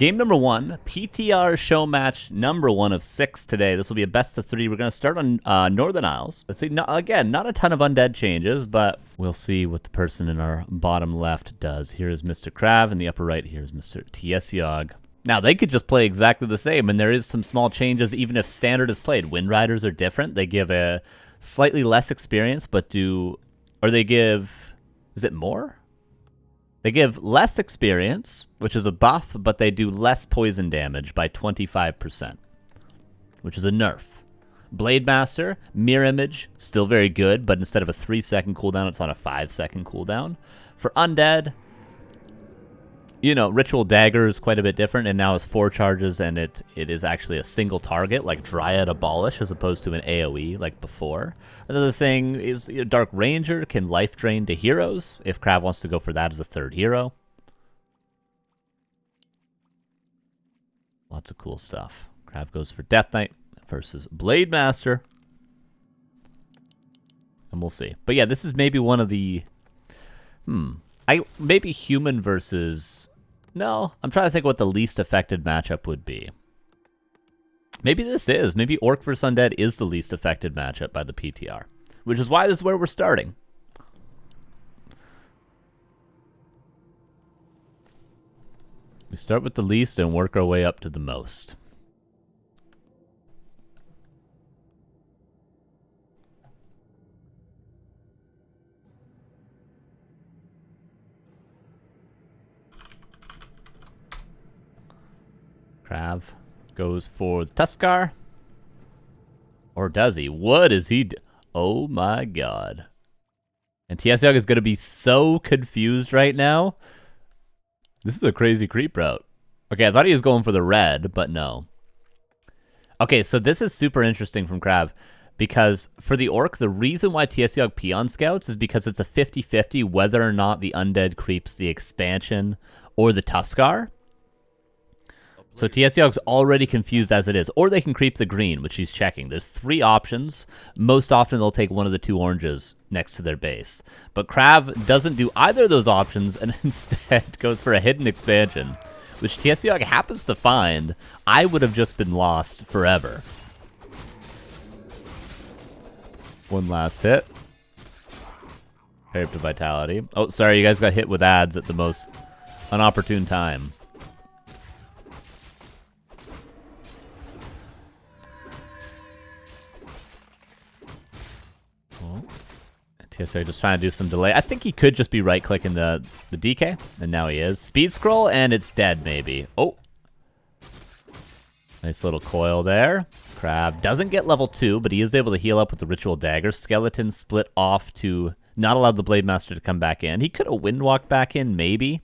Game number one, PTR show match number one of 6 today. This will be a best of 3. We're going to start on Northern Isles. Let's see, again, not a ton of undead changes, but we'll see what the person in our bottom left does. Here is Mr. KraV. In the upper right, here's Mr. TiesioG. Now, they could just play exactly the same, and there is some small changes even if standard is played. Wind Riders are different. They give a slightly less experience, but they give, is it more? They give less experience, which is a buff, but they do less poison damage by 25%, which is a nerf. Blade Master, Mirror Image, still very good, but instead of a 3-second cooldown, it's on a 5-second cooldown. For Undead, you know, Ritual Dagger is quite a bit different, and now has 4 charges, and it is actually a single target, like Dryad Abolish, as opposed to an AoE like before. Another thing is, you know, Dark Ranger can life drain to heroes, if KraV wants to go for that as a 3rd hero. Lots of cool stuff. KraV goes for Death Knight versus Blade Master. And we'll see. But yeah, this is maybe one of the... maybe human versus... No, I'm trying to think what the least affected matchup would be. Maybe this is. Maybe Orc vs. Undead is the least affected matchup by the PTR. Which is why this is where we're starting. We start with the least and work our way up to the most. KraV goes for the Tuskar. Or does he? What is he? Oh my god. And TiesioG is going to be so confused right now. This is a crazy creep route. Okay, I thought he was going for the red, but no. Okay, so this is super interesting from KraV. Because for the Orc, the reason why TiesioG Peon Scouts is because it's a 50-50 whether or not the Undead creeps the expansion or the Tuskar. So TiesioG's already confused as it is. Or they can creep the green, which he's checking. There's 3 options. Most often they'll take one of the 2 oranges next to their base. But KraV doesn't do either of those options and instead goes for a hidden expansion, which TiesioG happens to find. I would have just been lost forever. One last hit. Pair up to Vitality. Oh, sorry, you guys got hit with ads at the most unopportune time. TiesioG just trying to do some delay. I think he could just be right-clicking the DK, and now he is. Speed scroll, and it's dead, maybe. Oh. Nice little coil there. KraV doesn't get level 2, but he is able to heal up with the Ritual Dagger. Skeleton split off to not allow the Blade Master to come back in. He could have Windwalked back in, maybe.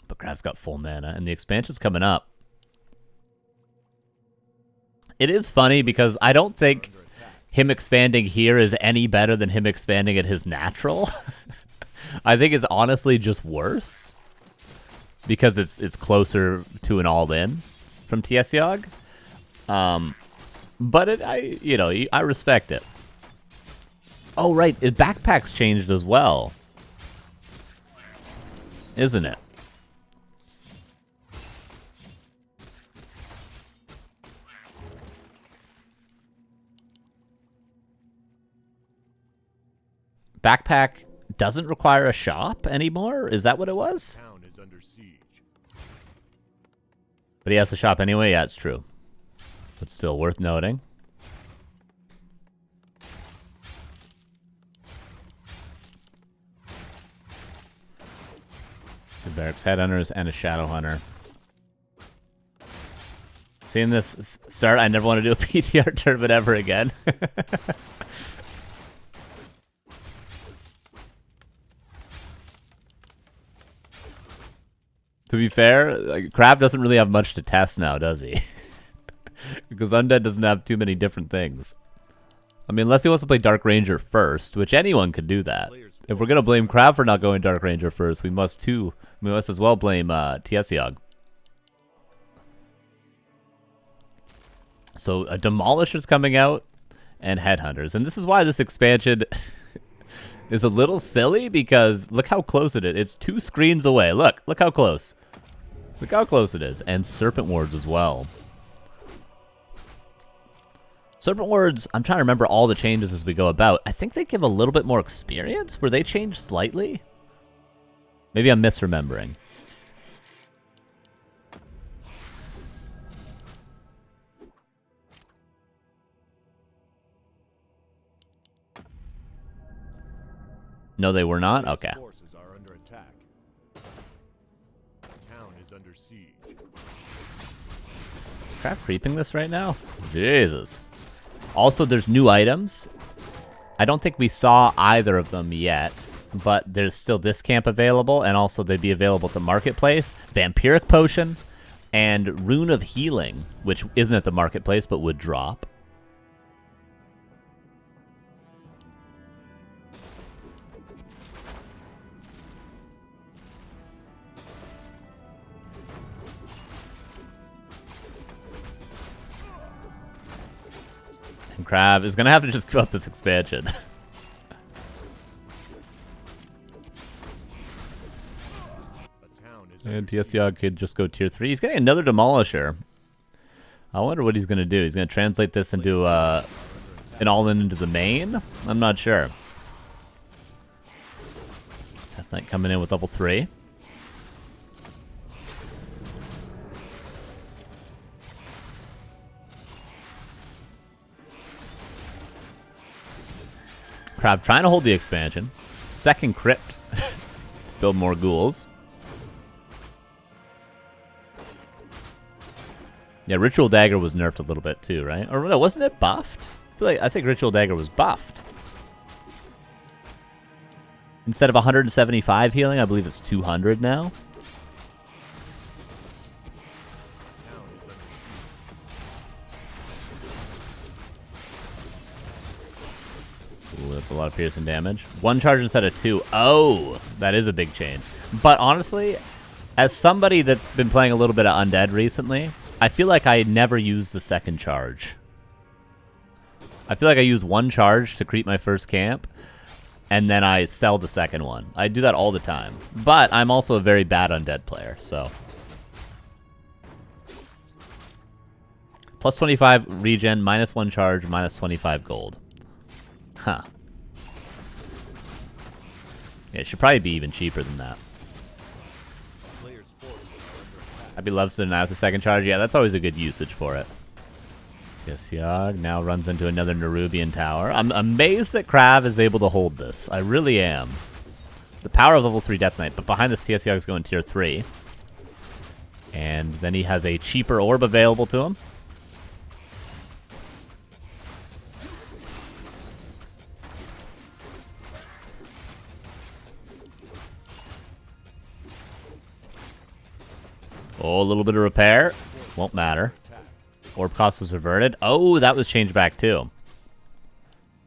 But KraV's got full mana, and the expansion's coming up. It is funny because I don't think him expanding here is any better than him expanding at his natural. I think it's honestly just worse because it's closer to an all-in from TiesioG. But I respect it. Oh right, his backpack's changed as well, isn't it? Backpack doesn't require a shop anymore? Is that what it was? Town is under siege. But he has a shop anyway? Yeah, it's true. But still worth noting. 2 Barracks Headhunters and a Shadow Hunter. Seeing this start, I never want to do a PTR tournament ever again. To be fair, KraV doesn't really have much to test now, does he? Because Undead doesn't have too many different things. I mean, unless he wants to play Dark Ranger first, which anyone could do that. If we're going to blame KraV for not going Dark Ranger first, we must as well blame TiesioG. So a Demolisher's coming out and Headhunters. And this is why this expansion is a little silly, because look how close it is. It's 2 screens away. Look how close. Look how close it is. And Serpent Wards as well. Serpent Wards, I'm trying to remember all the changes as we go about. I think they give a little bit more experience. Were they changed slightly? Maybe I'm misremembering. No, they were not? Okay. Forces are under attack. The town is under siege. Is KraV creeping this right now? Jesus. Also, there's new items. I don't think we saw either of them yet, but there's still this camp available, and also they'd be available at the marketplace. Vampiric Potion and Rune of Healing, which isn't at the marketplace, but would drop. And KraV is going to have to just give up this expansion. And TiesioG could just go tier 3. He's getting another Demolisher. I wonder what he's going to do. He's going to translate this into an all-in into the main? I'm not sure. Death Knight coming in with level 3. KraV trying to hold the expansion. Second crypt. Build more ghouls. Yeah, Ritual Dagger was nerfed a little bit too, right? Or no, wasn't it buffed? I think Ritual Dagger was buffed. Instead of 175 healing, I believe it's 200 now. Ooh, that's a lot of piercing damage. 1 charge instead of 2. Oh, that is a big change. But honestly, as somebody that's been playing a little bit of Undead recently, I feel like I never use the second charge. I feel like I use 1 charge to creep my first camp, and then I sell the second one. I do that all the time. But I'm also a very bad Undead player, so. Plus 25 regen, minus 1 charge, minus 25 gold. Huh. Yeah, it should probably be even cheaper than that. I'd be loves to deny with the second charge. Yeah, that's always a good usage for it. TiesioG now runs into another Nerubian tower. I'm amazed that KraV is able to hold this. I really am. The power of level 3 Death Knight, but behind this TiesioG is going tier 3. And then he has a cheaper orb available to him. Oh, a little bit of repair. Won't matter. Orb cost was reverted. Oh, that was changed back too.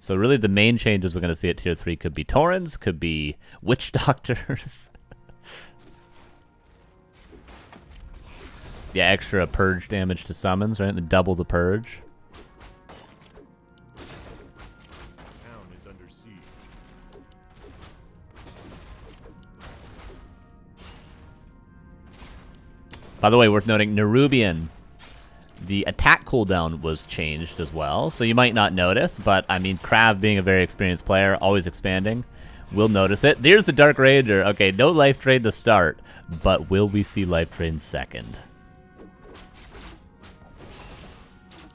So really the main changes we're going to see at tier 3 could be Taurens, could be Witch Doctors. Yeah, extra purge damage to summons, right? And double the purge. By the way, worth noting, Nerubian, the attack cooldown was changed as well, so you might not notice, but I mean, KraV being a very experienced player, always expanding, will notice it. There's the Dark Ranger. Okay, no life drain to start, but will we see life drain second?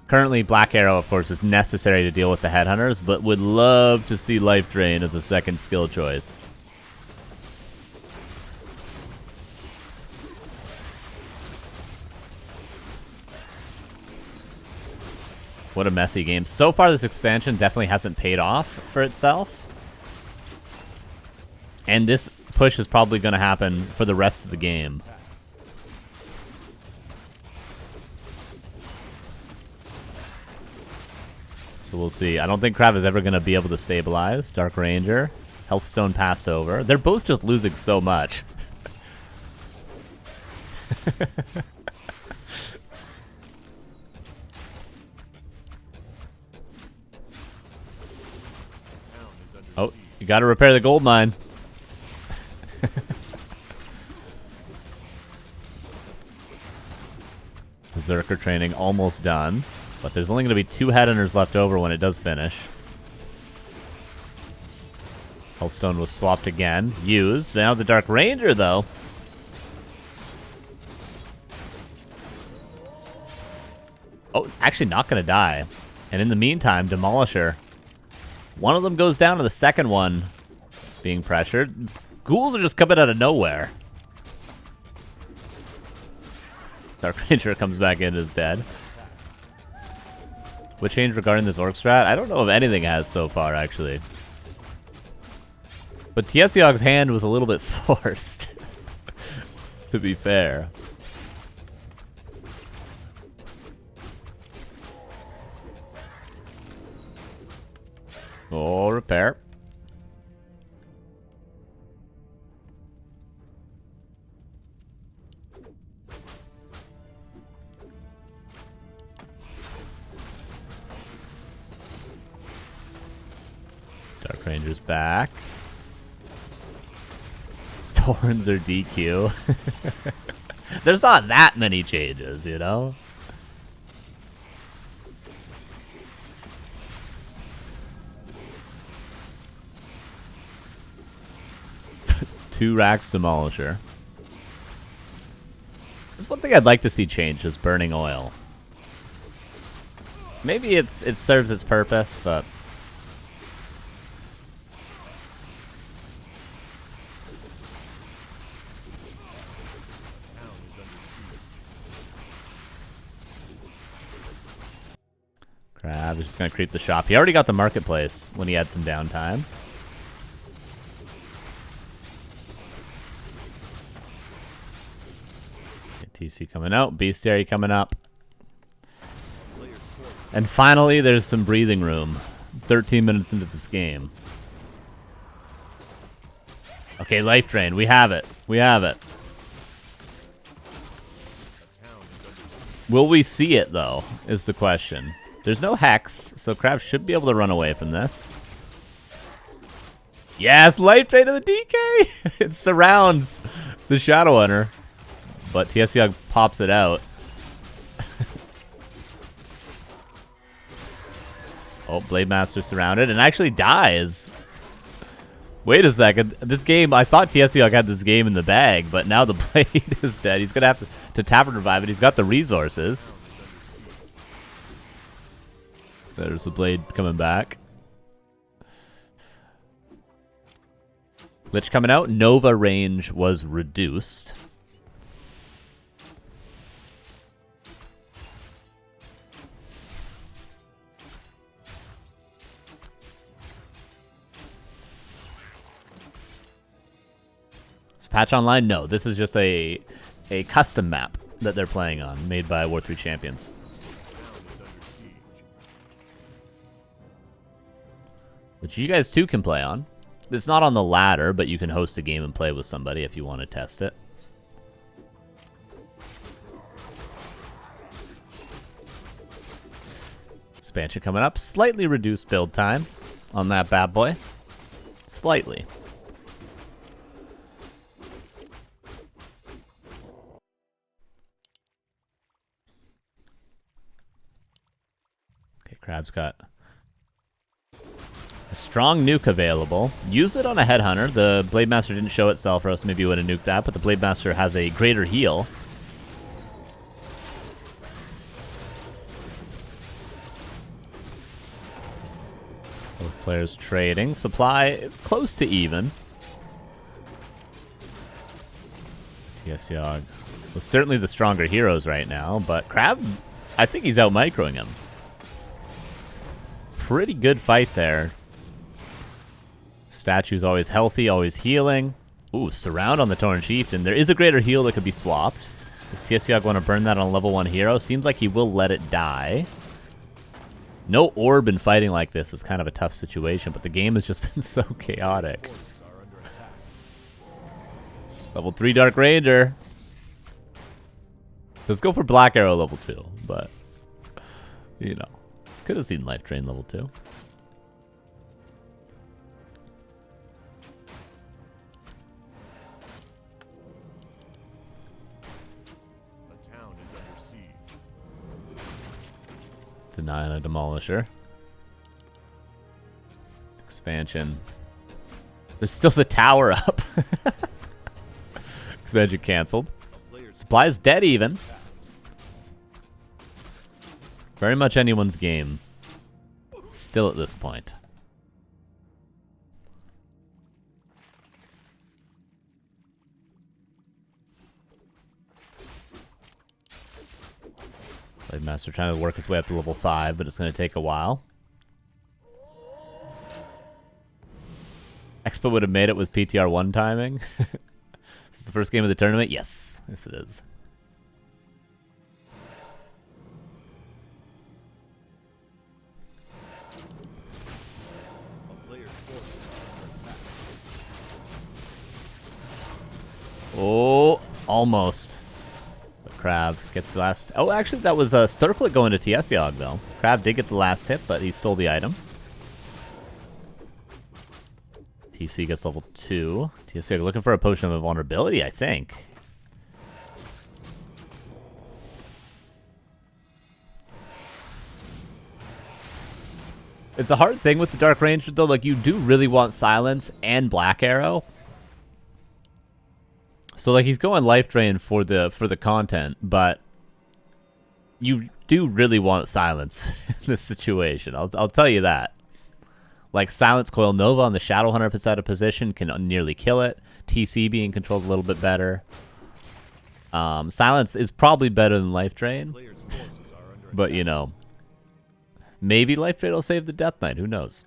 Currently, Black Arrow, of course, is necessary to deal with the Headhunters, but would love to see life drain as a second skill choice. What a messy game. So far, this expansion definitely hasn't paid off for itself. And this push is probably going to happen for the rest of the game. So we'll see. I don't think KraV is ever going to be able to stabilize. Dark Ranger. Healthstone passed over. They're both just losing so much. Oh, you gotta repair the gold mine. Berserker training almost done, but there's only going to be 2 headhunters left over when it does finish. Healthstone was swapped again, used. Now the Dark Ranger, though. Oh, actually not going to die. And in the meantime, Demolisher. One of them goes down to the second one being pressured. Ghouls are just coming out of nowhere. Dark Ranger comes back in as dead. What changed regarding this orc strat? I don't know if anything has so far, actually. But TiesioG's hand was a little bit forced, to be fair. Oh, repair. Dark Ranger's back. Torns are DQ. There's not that many changes, you know? Two racks Demolisher. There's one thing I'd like to see change is burning oil. Maybe it serves its purpose, but KraV is just gonna creep the shop. He already got the marketplace when he had some downtime. TC coming out, Bestiary coming up. And finally, there's some breathing room. 13 minutes into this game. Okay, Life Drain. We have it. We have it. Will we see it, though, is the question. There's no Hex, so KraV should be able to run away from this. Yes, Life Drain to the DK! It surrounds the Shadowhunter. But TiesioG pops it out. Oh, Blade Master surrounded and actually dies. Wait a second. This game, I thought TiesioG had this game in the bag, but now the Blade is dead. He's going to have to tap and revive it. He's got the resources. There's the Blade coming back. Lich coming out. Nova range was reduced. Patch online? No, this is just a custom map that they're playing on, made by War 3 Champions. Which you guys too can play on. It's not on the ladder, but you can host a game and play with somebody if you want to test it. Expansion coming up. Slightly reduced build time on that bad boy. Slightly. KraV's got a strong nuke available. Use it on a headhunter. The Blade Master didn't show itself, or else maybe you would have nuked that, but the Blade Master has a greater heal. Those players trading. Supply is close to even. TiesioG was certainly the stronger heroes right now, but KraV, I think he's out microing him. Pretty good fight there. Statue's always healthy, always healing. Ooh, surround on the Torn Chieftain. There is a greater heal that could be swapped. Does TiesioG want to burn that on a level 1 hero? Seems like he will let it die. No orb in fighting like this is kind of a tough situation, but the game has just been so chaotic. Level 3 Dark Ranger. Let's go for Black Arrow level 2, but, you know. Could have seen Life Drain level 2. The town is under siege. Deny on a Demolisher. Expansion. There's still the tower up. Expansion cancelled. Supply's dead even. Very much anyone's game. Still at this point. Blade Master trying to work his way up to level 5, but it's going to take a while. Expo would have made it with PTR 1 timing. This is the first game of the tournament? Yes. Yes, it is. Oh, almost. But KraV gets the last... Oh, actually, that was a circlet going to TiesioG, though. KraV did get the last hit, but he stole the item. TC gets level 2. TiesioG looking for a potion of invulnerability, I think. It's a hard thing with the Dark Ranger, though. Like, you do really want Silence and Black Arrow. So, like, he's going Life Drain for the content, but you do really want Silence in this situation. I'll tell you that. Like, Silence Coil Nova on the Shadow Hunter if it's out of position can nearly kill it. TC being controlled a little bit better. Silence is probably better than Life Drain. But, you know, maybe Life Drain will save the Death Knight. Who knows?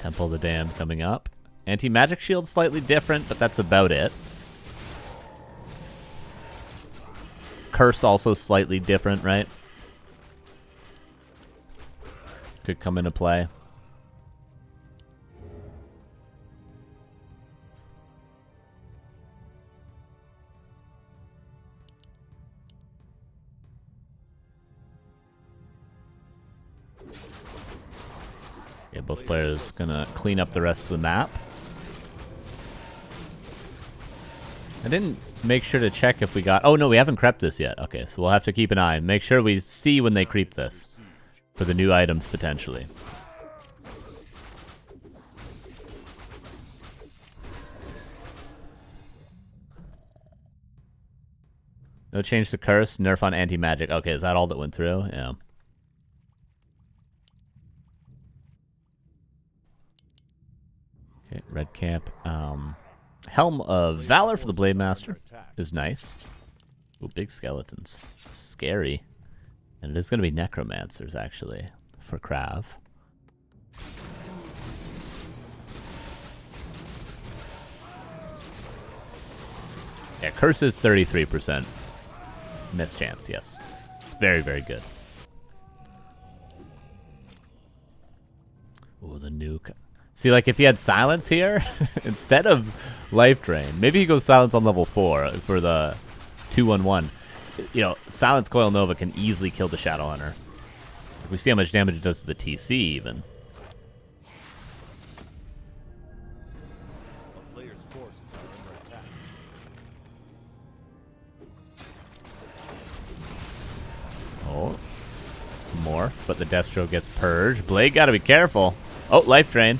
Temple of the Damned coming up. Anti-magic shield slightly different, but that's about it. Curse also slightly different, right? Could come into play. Yeah, both players gonna clean up the rest of the map. I didn't make sure to check if we got... Oh, no, we haven't crept this yet. Okay, so we'll have to keep an eye. Make sure we see when they creep this for the new items, potentially. No change to curse, nerf on anti-magic. Okay, is that all that went through? Yeah. Okay, red camp. Helm of Valor for the Blade Master is nice. Ooh, big skeletons. Scary. And it is going to be Necromancers, actually, for KraV. Yeah, Curse is 33%. Mischance, yes. It's very, very good. Ooh, the nuke. See, like, if he had Silence here, instead of Life Drain, maybe he goes Silence on level 4 for the 2-1-1. You know, Silence Coil Nova can easily kill the Shadow Hunter. Like, we see how much damage it does to the TC, even. Oh. Morph, but the Deathstroke gets purged. Blade gotta be careful. Oh, Life Drain.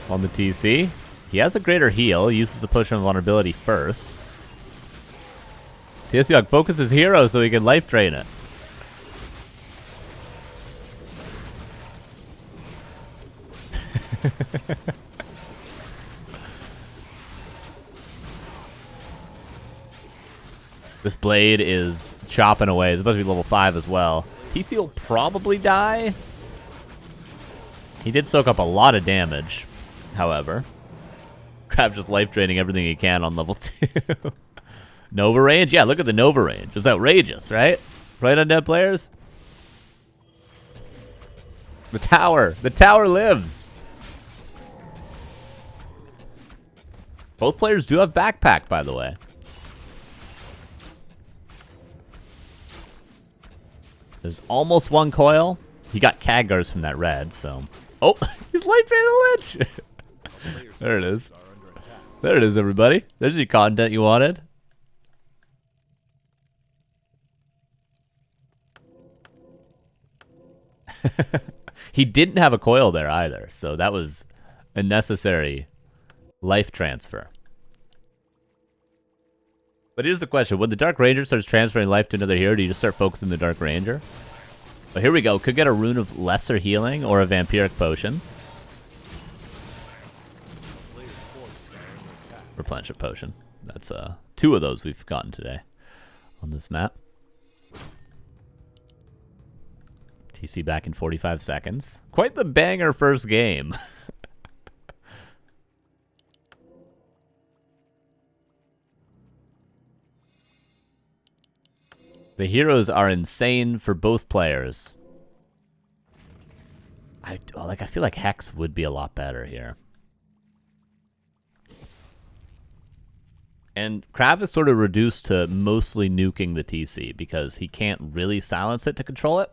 On the TC. He has a greater heal. He uses the potion of vulnerability first. TiesioG focuses hero so he can Life Drain it. This blade is chopping away. It's supposed to be level 5 as well. TC will probably die. He did soak up a lot of damage, however. KraV just life draining everything he can on level 2. Nova range? Yeah, look at the Nova range. It's outrageous, right? Right, Undead players? The tower. The tower lives. Both players do have backpack, by the way. There's almost one coil. He got Khadgars from that red, so... Oh, he's life draining the Lich! There it is. There it is, everybody. There's your content you wanted. He didn't have a coil there either, so that was a necessary life transfer. But here's the question. When the Dark Ranger starts transferring life to another hero, do you just start focusing the Dark Ranger? But here we go. Could get a rune of lesser healing or a vampiric potion. Replenishment potion. That's 2 of those we've gotten today on this map. TC back in 45 seconds. Quite the banger first game. The heroes are insane for both players. I feel like Hex would be a lot better here. And KraV is sort of reduced to mostly nuking the TC because he can't really silence it to control it.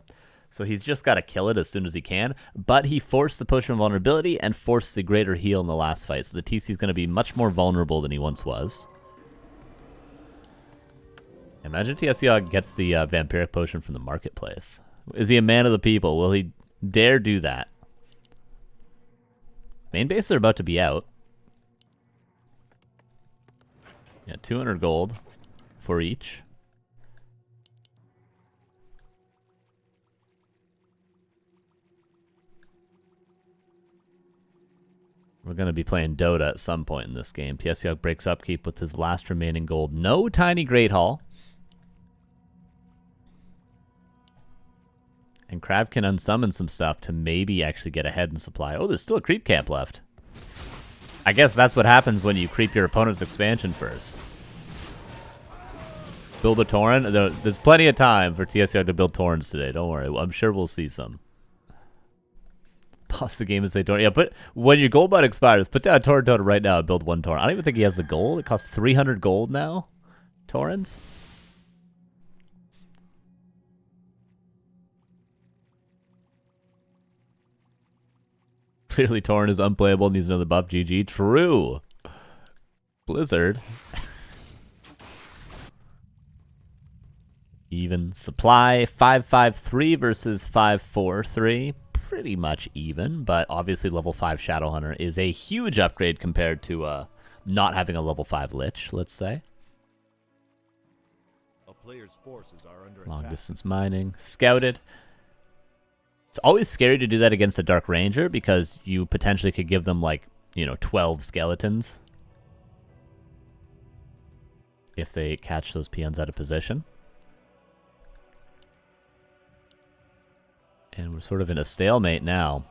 So he's just got to kill it as soon as he can. But he forced the potion of vulnerability and forced the greater heal in the last fight. So the TC is going to be much more vulnerable than he once was. Imagine TiesioG gets the vampiric potion from the marketplace. Is he a man of the people? Will he dare do that? Main base are about to be out. Yeah, 200 gold for each. We're going to be playing Dota at some point in this game. TiesioG breaks upkeep with his last remaining gold. No tiny Great Hall. And KraV can unsummon some stuff to maybe actually get ahead in supply. Oh, there's still a creep camp left. I guess that's what happens when you creep your opponent's expansion first. Build a Tauren. There's plenty of time for TiesioG to build Taurens today. Don't worry. I'm sure we'll see some. Pause the game and say Tauren. Yeah, but when your gold bud expires, put down a Tauren totem right now and build 1 Tauren. I don't even think he has the gold. It costs 300 gold now. Taurens. Clearly Tauren is unplayable and needs another buff. GG. True. Blizzard. Even supply. 5-5-3 versus 5-4-3. Pretty much even, but obviously level 5 Shadowhunter is a huge upgrade compared to not having a level 5 Lich, let's say. A player's forces are under Long attack. distance mining. Scouted. It's always scary to do that against a Dark Ranger because you potentially could give them, like, 12 skeletons if they catch those peons out of position. And we're sort of in a stalemate now.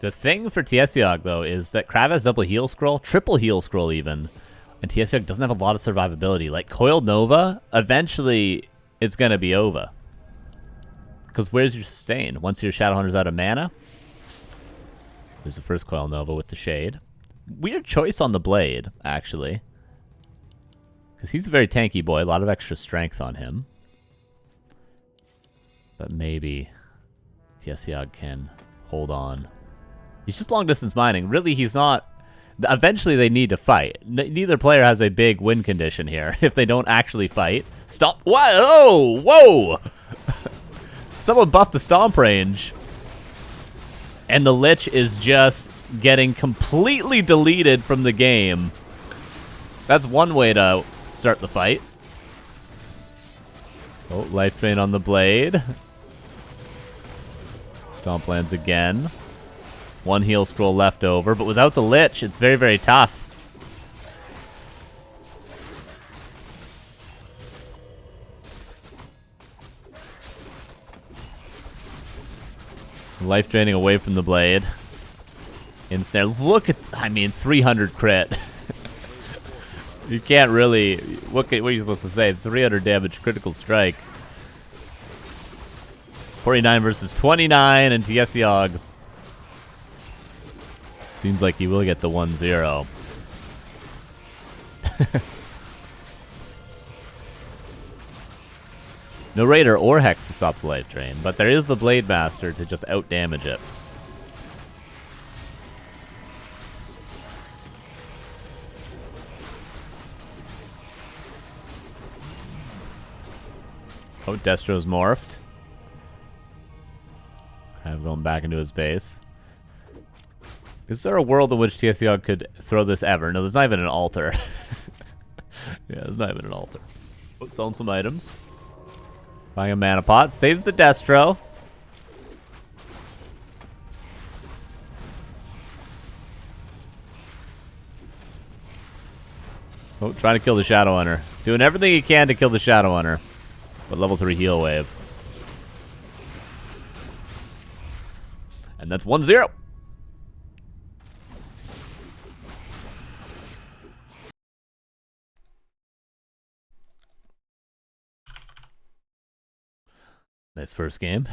The thing for TiesioG, though, is that KraV has double heal scroll, triple heal scroll even, and TiesioG doesn't have a lot of survivability. Like, Coiled Nova, eventually it's going to be over. Because where's your sustain? Once your Shadowhunter's out of mana? There's the first Coil Nova with the Shade. Weird choice on the Blade, actually. Because he's a very tanky boy, a lot of extra strength on him. But maybe TiesioG can hold on. He's just long distance mining. Really, he's not... Eventually, they need to fight. Neither player has a big win condition here. If they don't actually fight... Stop! Whoa! Whoa! Someone buffed the stomp range. And the Lich is just getting completely deleted from the game. That's one way to start the fight. Oh, life drain on the Blade. Stomp lands again. 1 heal scroll left over, but without the Lich, it's very, very tough. Life draining away from the Blade. Instead, look at, 300 crit. You can't really, what are you supposed to say? 300 damage critical strike. 49 versus 29, and TiesioG seems like he will get the 1-0. No Raider or Hex to stop the life drain, but there is the Blade Master to just out-damage it. Oh, Destro's morphed. Kind of going back into his base. Is there a world in which TiesioG could throw this ever? No, there's not even an altar. Yeah, there's not even an altar. Oh, selling some items. Buying a mana pot. Saves the Destro. Oh, trying to kill the Shadow Hunter. Doing everything he can to kill the Shadow Hunter. But level 3 heal wave. And that's 1-0. Nice first game.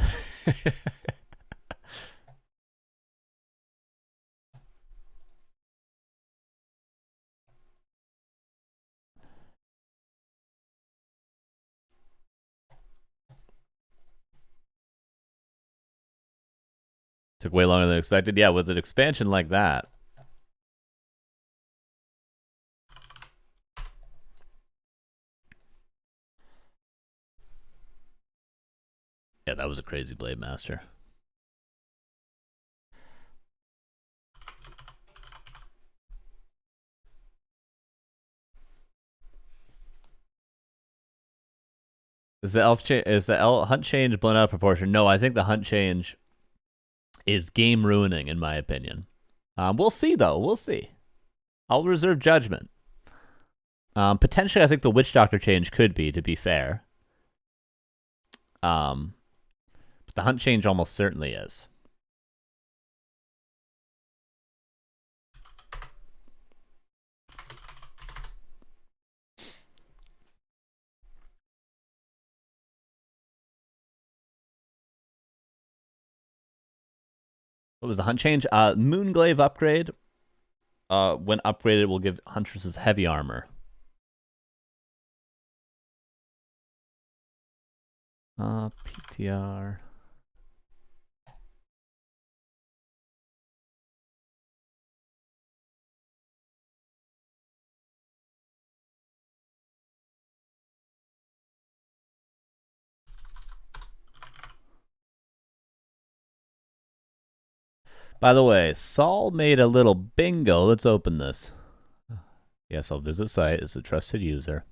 Took way longer than expected. Yeah, with an expansion like that. Yeah, that was a crazy Blade Master. Is the hunt change blown out of proportion? No, I think the hunt change is game ruining, in my opinion. We'll see, though. We'll see. I'll reserve judgment. Potentially, I think the Witch Doctor change could be, to be fair. But the hunt change almost certainly is. What was the hunt change? Moonglaive upgrade. When upgraded, will give Huntresses heavy armor. PTR. By the way, Saul made a little bingo. Let's open this. Yes, I'll visit site. It's a trusted user.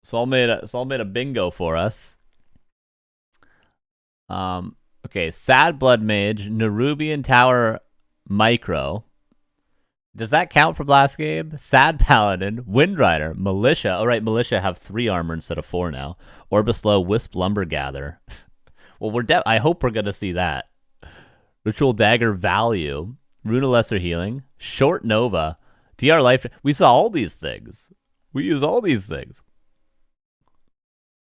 Saul made a bingo for us. Okay, Sad Blood Mage, Nerubian Tower Micro. Does that count for last game? Sad Paladin, Windrider, Militia. All right, Militia have 3 armor instead of 4 now. Orbislow, Wisp Lumbergather. Well, I hope we're gonna see that. Ritual Dagger Value, Runa Lesser Healing, Short Nova, DR Life. We saw all these things. We use all these things.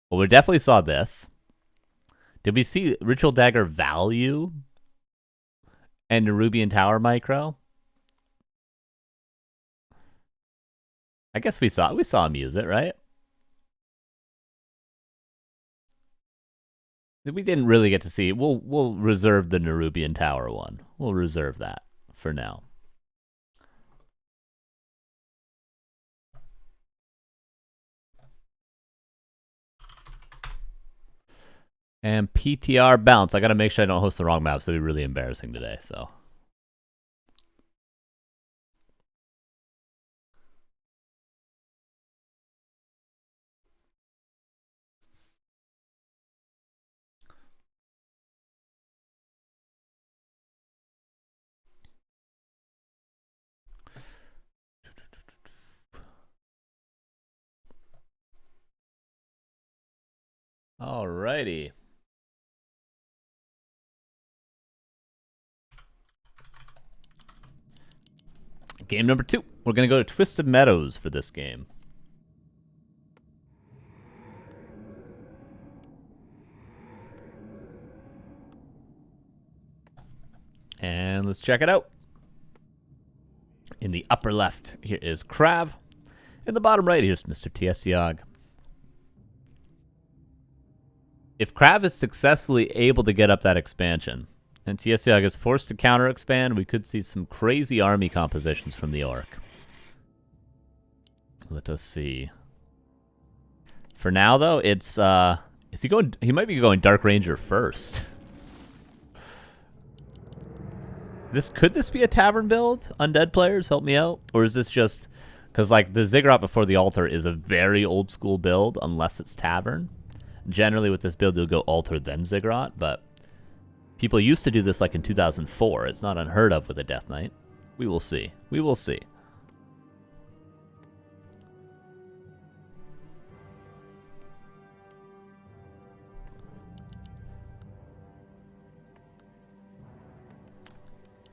Well, we definitely saw this. Did we see Ritual Dagger Value and Nerubian Tower Micro? I guess we saw him use it, right? We didn't really get to see. We'll reserve the Nerubian Tower one. We'll reserve that for now. And PTR bounce. I gotta make sure I don't host the wrong maps. It'll be really embarrassing today. So. Alrighty. Game number 2. We're going to go to Twisted Meadows for this game. And let's check it out. In the upper left, here is KraV. In the bottom right, here's Mr. TiesioG. If KraV is successfully able to get up that expansion, and TiesioG is forced to counter-expand, we could see some crazy army compositions from the Orc. Let us see. For now, though, it's is he going? He might be going Dark Ranger first. Could this be a tavern build? Undead players, help me out, or is this just because like the Ziggurat before the altar is a very old school build unless it's tavern. Generally, with this build, you'll go altar then Ziggurat, but people used to do this like in 2004. It's not unheard of with a Death Knight. We will see. We will see.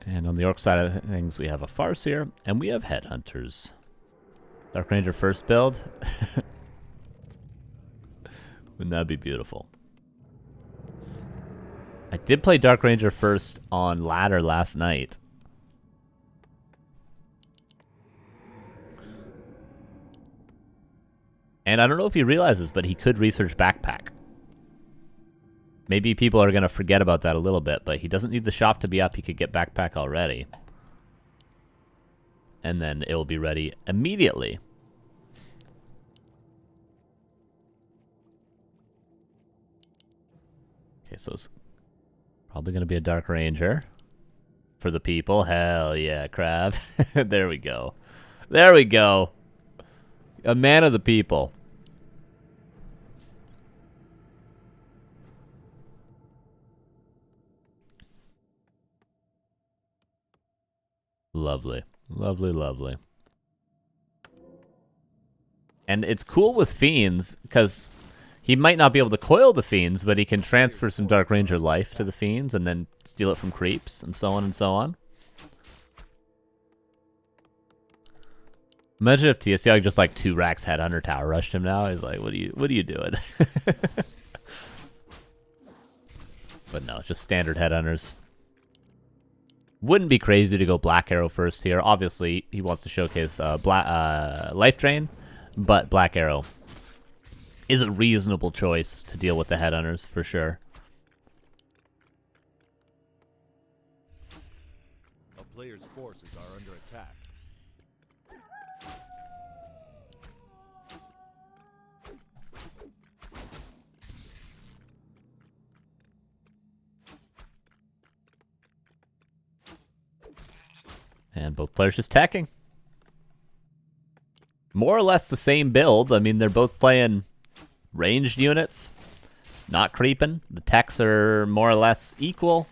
And on the Orc side of things, we have a Farseer, and we have Headhunters. Dark Ranger first build. Wouldn't that be beautiful? I did play Dark Ranger first on ladder last night. And I don't know if he realizes, but he could research backpack. Maybe people are going to forget about that a little bit, but he doesn't need the shop to be up. He could get backpack already. And then it will be ready immediately. Okay, so it's probably going to be a Dark Ranger for the people. Hell yeah, KraV. There we go. There we go. A man of the people. Lovely. Lovely, lovely. And it's cool with Fiends, because he might not be able to coil the Fiends, but he can transfer some Dark Ranger life to the Fiends and then steal it from creeps, and so on and so on. Imagine if TiesioG just like 2 racks Headhunter tower rushed him now. He's like, what are you doing? But no, just standard Headhunters. Wouldn't be crazy to go Black Arrow first here. Obviously, he wants to showcase Life Drain, but Black Arrow is a reasonable choice to deal with the Headhunters for sure. A player's forces are under attack. And both players just teching. More or less the same build. I mean, they're both playing ranged units. Not creeping. The techs are more or less equal.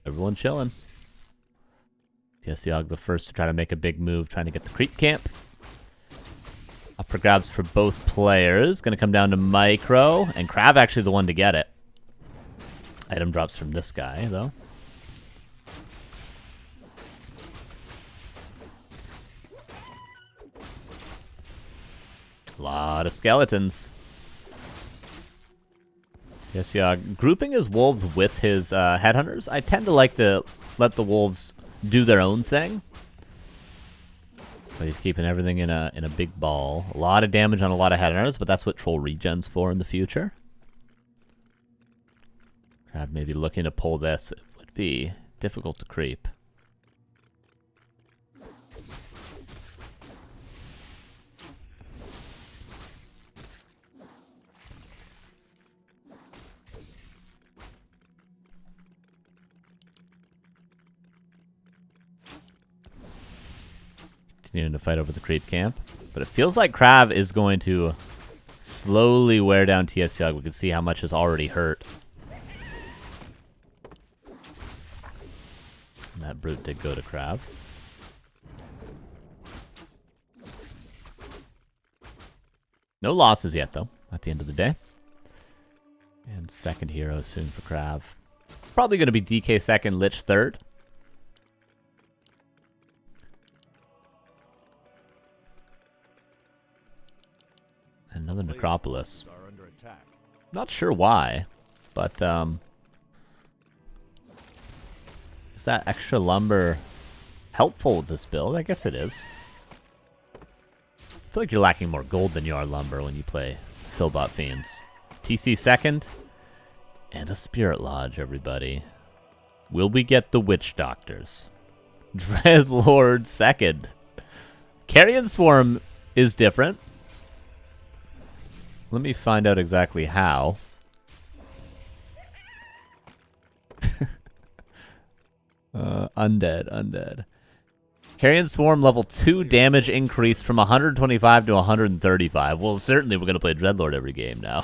Everyone chilling. TiesioG the first to try to make a big move, trying to get the creep camp. Up for grabs for both players. Going to come down to Micro. And KraV actually the one to get it. Item drops from this guy, though. A lot of skeletons. TiesioG grouping his wolves with his headhunters. I tend to like to let the wolves do their own thing. But he's keeping everything in a big ball. A lot of damage on a lot of headhunters, but that's what troll regen's for in the future. KraV maybe looking to pull this. It would be difficult to creep. Continuing to fight over the creep camp. But it feels like KraV is going to slowly wear down TiesioG. We can see how much is already hurt. And that brute did go to KraV. No losses yet, though, at the end of the day. And second hero soon for KraV. Probably going to be DK second, Lich third. Another Necropolis. Not sure why, but is that extra lumber helpful with this build? I guess it is. I feel like you're lacking more gold than you are lumber when you play Philbot Fiends. TC second, and a Spirit Lodge, everybody. Will we get the Witch Doctors? Dreadlord second. Carrion Swarm is different. Let me find out exactly how. Undead. Carrion Swarm level 2 damage increase from 125 to 135. Well, certainly we're going to play Dreadlord every game now.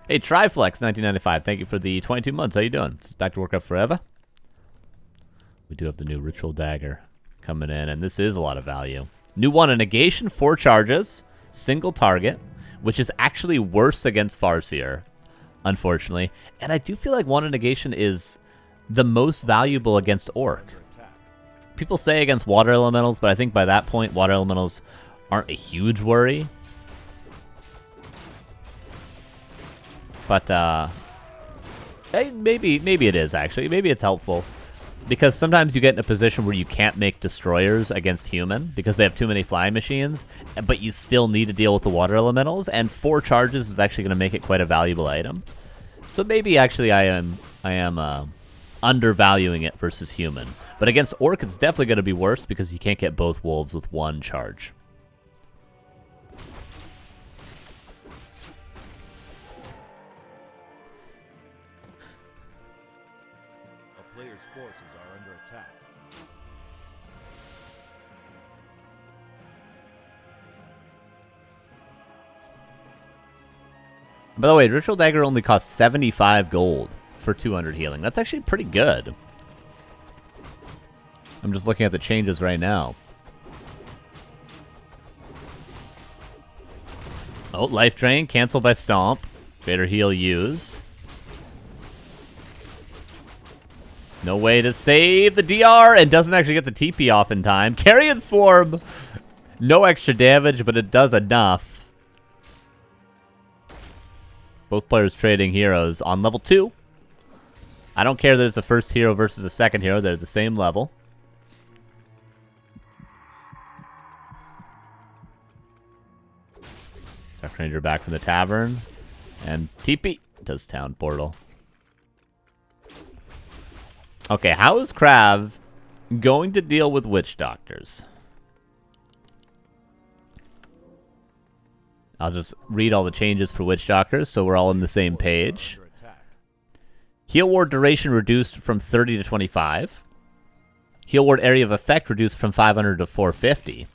Hey, Triflex1995, thank you for the 22 months. How you doing? This is back to Warcraft Forever. We do have the new Ritual Dagger coming in, and this is a lot of value. New one, a negation, 4 charges, single target, which is actually worse against Farseer, unfortunately. And I do feel like one negation is the most valuable against Orc. People say against water elementals, but I think by that point, water elementals aren't a huge worry. But, hey, maybe it is, actually. Maybe it's helpful. Because sometimes you get in a position where you can't make destroyers against human because they have too many flying machines, but you still need to deal with the water elementals, and 4 charges is actually going to make it quite a valuable item. So maybe actually I am undervaluing it versus human. But against Orc, it's definitely going to be worse because you can't get both wolves with 1 charge. Forces are under attack. By the way, Ritual Dagger only costs 75 gold for 200 healing. That's actually pretty good. I'm just looking at the changes right now. Oh, Life Drain, cancel by Stomp. Greater Heal use. No way to save the DR, and doesn't actually get the TP off in time. Carrion Swarm! No extra damage, but it does enough. Both players trading heroes on level 2. I don't care that it's a first hero versus a second hero. They're the same level. Dark Ranger back from the tavern. And TP does town portal. Okay, how is KraV going to deal with witch doctors? I'll just read all the changes for witch doctors so we're all on the same page. Heal ward duration reduced from 30 to 25. Heal ward area of effect reduced from 500 to 450.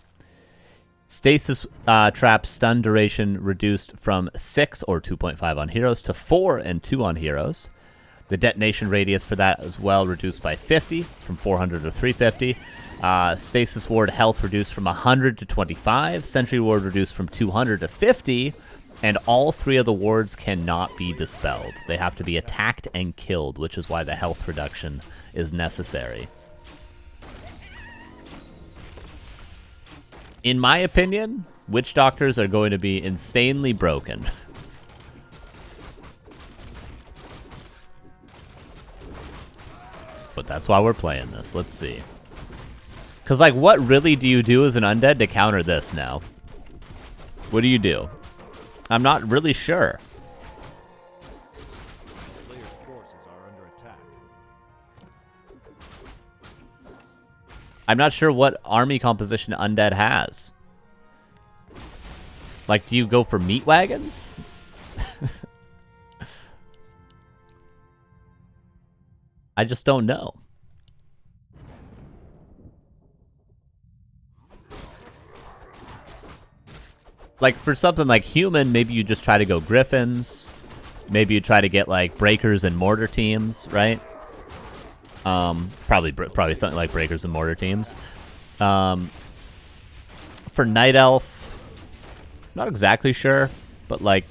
Stasis trap stun duration reduced from 6 or 2.5 on heroes to 4 and 2 on heroes. The detonation radius for that as well reduced by 50, from 400 to 350. Stasis ward health reduced from 100 to 25. Sentry ward reduced from 200 to 50. And all 3 of the wards cannot be dispelled. They have to be attacked and killed, which is why the health reduction is necessary. In my opinion, witch doctors are going to be insanely broken. But that's why we're playing this. Let's see. Because, like, what really do you do as an undead to counter this now? What do you do? I'm not really sure. Player's forces are under attack. I'm not sure what army composition undead has. Like, do you go for meat wagons? I just don't know. Like, for something like human, maybe you just try to go griffins. Maybe you try to get, like, breakers and mortar teams, right? Probably something like breakers and mortar teams. For night elf, not exactly sure, but, like,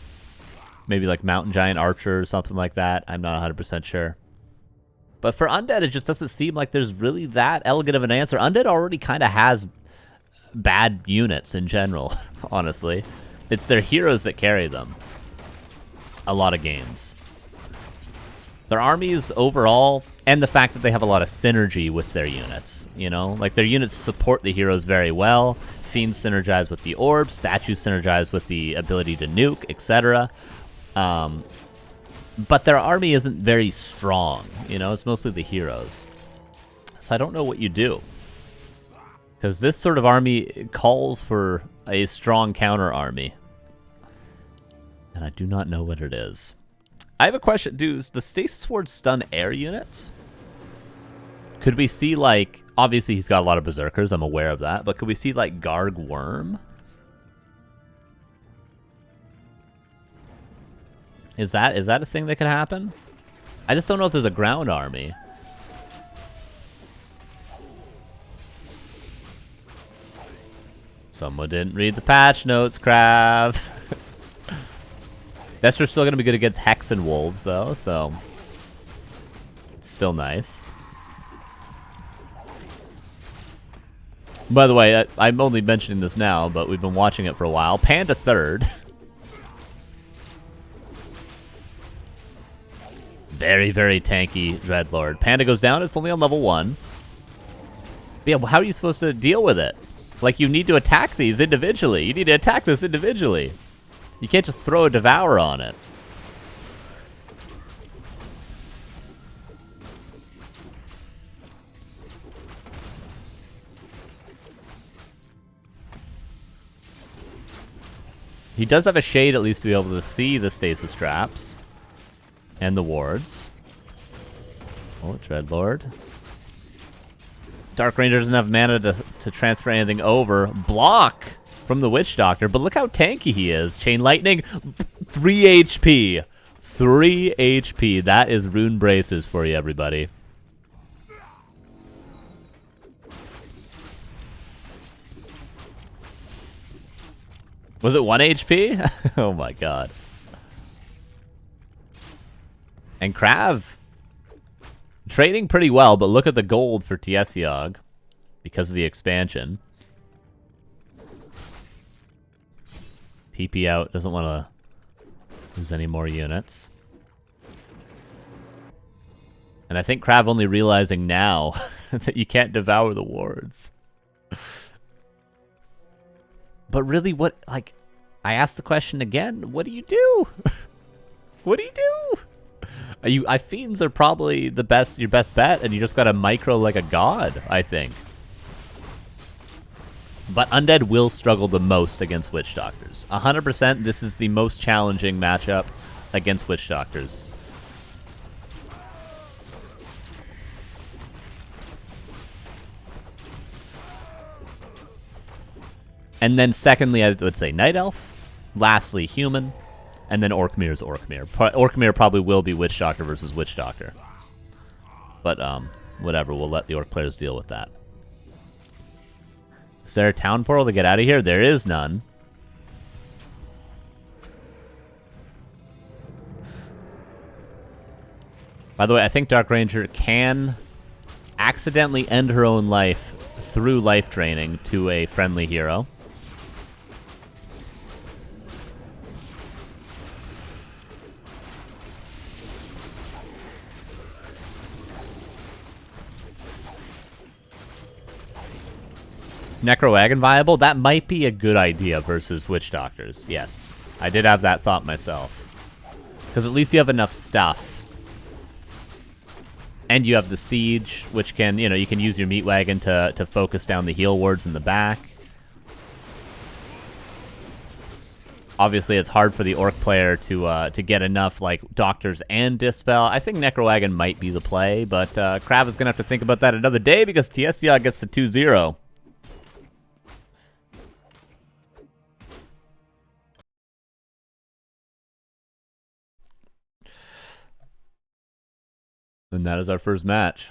maybe, like, mountain giant archer or something like that. I'm not 100% sure. But for undead, it just doesn't seem like there's really that elegant of an answer. Undead already kind of has bad units in general, honestly. It's their heroes that carry them. A lot of games. Their armies overall, and the fact that they have a lot of synergy with their units, you know? Like, their units support the heroes very well. Fiends synergize with the orbs. Statues synergize with the ability to nuke, etc. But their army isn't very strong, you know? It's mostly the heroes. So I don't know what you do. Because this sort of army calls for a strong counter army. And I do not know what it is. I have a question. Does the Stasis Ward stun air units? Could we see, like... Obviously, he's got a lot of Berserkers. I'm aware of that. But could we see, like, Garg Worm? Is that a thing that could happen? I just don't know if there's a ground army. Someone didn't read the patch notes, KraV. They're still going to be good against Hex and Wolves, though, so... It's still nice. By the way, I'm only mentioning this now, but we've been watching it for a while. Panda third. Very, very tanky Dreadlord. Panda goes down, it's only on level 1. But yeah, well, how are you supposed to deal with it? Like, you need to attack these individually. You need to attack this individually. You can't just throw a Devour on it. He does have a shade at least to be able to see the stasis traps. And the wards. Oh, Dreadlord. Dark Ranger doesn't have mana to transfer anything over. Block from the Witch Doctor, but look how tanky he is. Chain Lightning, 3 HP. 3 HP. That is Rune Braces for you, everybody. Was it 1 HP? Oh my god. And KraV trading pretty well, but look at the gold for TiesioG because of the expansion. TP out, doesn't want to lose any more units. And I think KraV only realizing now that you can't devour the wards. But really, what, like, I asked the question again, what do you do? What do you do? Fiends are probably your best bet, and you just gotta micro like a god, I think. But Undead will struggle the most against Witch Doctors. 100%, this is the most challenging matchup against Witch Doctors. And then secondly, I would say Night Elf. Lastly, Human. And then Orcmir's Orcmir. Orcmir probably will be Witch Doctor versus Witch Doctor. But, whatever. We'll let the Orc players deal with that. Is there a town portal to get out of here? There is none. By the way, I think Dark Ranger can accidentally end her own life through life draining to a friendly hero. Necrowagon viable? That might be a good idea versus Witch Doctors, yes. I did have that thought myself. Because at least you have enough stuff. And you have the Siege, which can, you can use your Meat Wagon to focus down the heal wards in the back. Obviously, it's hard for the Orc player to get enough, like, Doctors and Dispel. I think Necrowagon might be the play, but KraV is going to have to think about that another day because TiesioG gets to 2-0. And that is our first match.